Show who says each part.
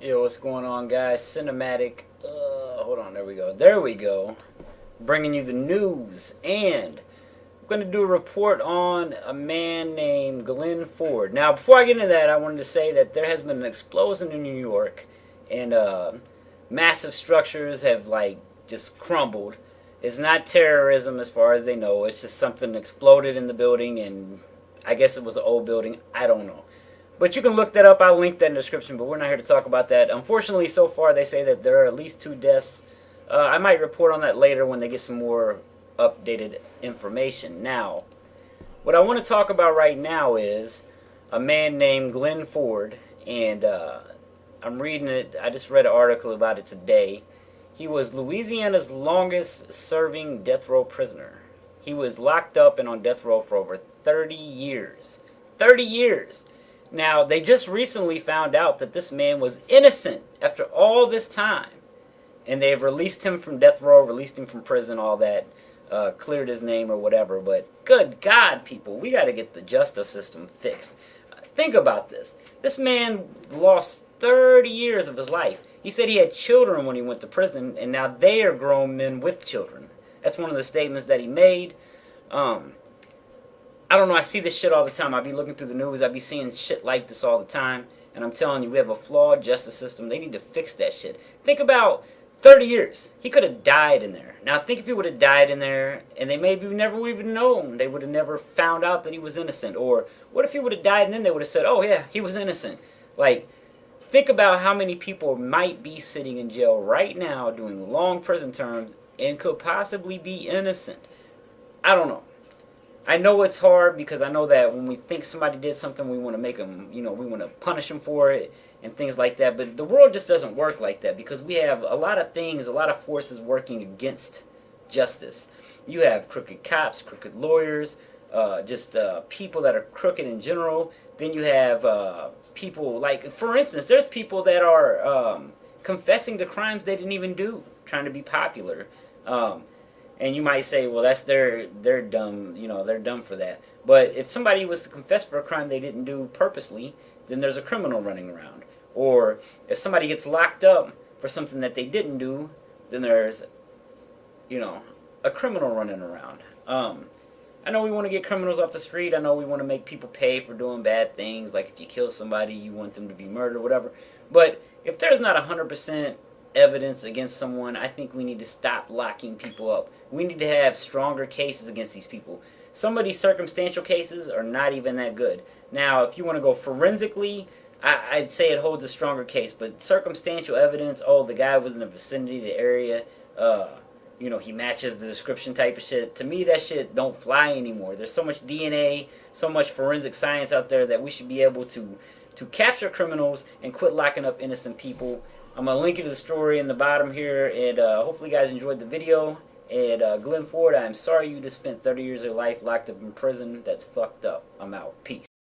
Speaker 1: Yo, what's going on, guys? Cinematic. Hold on, there we go. There we go. Bringing you the news, and I'm going to do a report on a man named Glenn Ford. Now, before I get into that, I wanted to say that there has been an explosion in New York, and massive structures have, like, just crumbled. It's not terrorism as far as they know, it's just something exploded in the building, and I guess it was an old building. I don't know. But you can look that up. I'll link that in the description, but we're not here to talk about that. Unfortunately, so far they say that there are at least 2 deaths. I might report on that later when they get some more updated information. Now, what I want to talk about right now is a man named Glenn Ford, and I'm reading it. I just read an article about it today. He was Louisiana's longest serving death row prisoner. He was locked up and on death row for over 30 years. 30 years! Now, they just recently found out that this man was innocent after all this time. And they've released him from death row, released him from prison, all that, cleared his name or whatever. But good God, people, we got to get the justice system fixed. Think about this. This man lost 30 years of his life. He said he had children when he went to prison, and now they are grown men with children. That's one of the statements that he made. I don't know, I see this shit all the time. I be looking through the news, I be seeing shit like this all the time. And I'm telling you, we have a flawed justice system. They need to fix that shit. Think about 30 years. He could have died in there. Now, think if he would have died in there, and they maybe never even known. They would have never found out that he was innocent. Or what if he would have died and then they would have said, oh yeah, he was innocent. Like, think about how many people might be sitting in jail right now doing long prison terms and could possibly be innocent. I don't know. I know it's hard because I know that when we think somebody did something, we want to make them, we want to punish them for it and things like that. But the world just doesn't work like that because we have a lot of things, a lot of forces working against justice. You have crooked cops, crooked lawyers, just people that are crooked in general. Then you have people like, for instance, there's people that are confessing to crimes they didn't even do, trying to be popular. And you might say, well, they're dumb, they're dumb for that. But if somebody was to confess for a crime they didn't do purposely, then there's a criminal running around. Or if somebody gets locked up for something that they didn't do, then there's, a criminal running around. I know we want to get criminals off the street. I know we want to make people pay for doing bad things. Like if you kill somebody, you want them to be murdered, whatever. But if there's not 100% evidence against someone, I think we need to stop locking people up. We need to have stronger cases against these people. Some of these circumstantial cases are not even that good. Now, if you want to go forensically, I'd say it holds a stronger case. But circumstantial evidence, oh, the guy was in the vicinity of the area, he matches the description type of shit. To me, that shit don't fly anymore. There's so much DNA, so much forensic science out there that we should be able to capture criminals and quit locking up innocent people. I'm going to link you to the story in the bottom here, and hopefully you guys enjoyed the video. And Glenn Ford, I'm sorry you just spent 30 years of your life locked up in prison. That's fucked up. I'm out. Peace.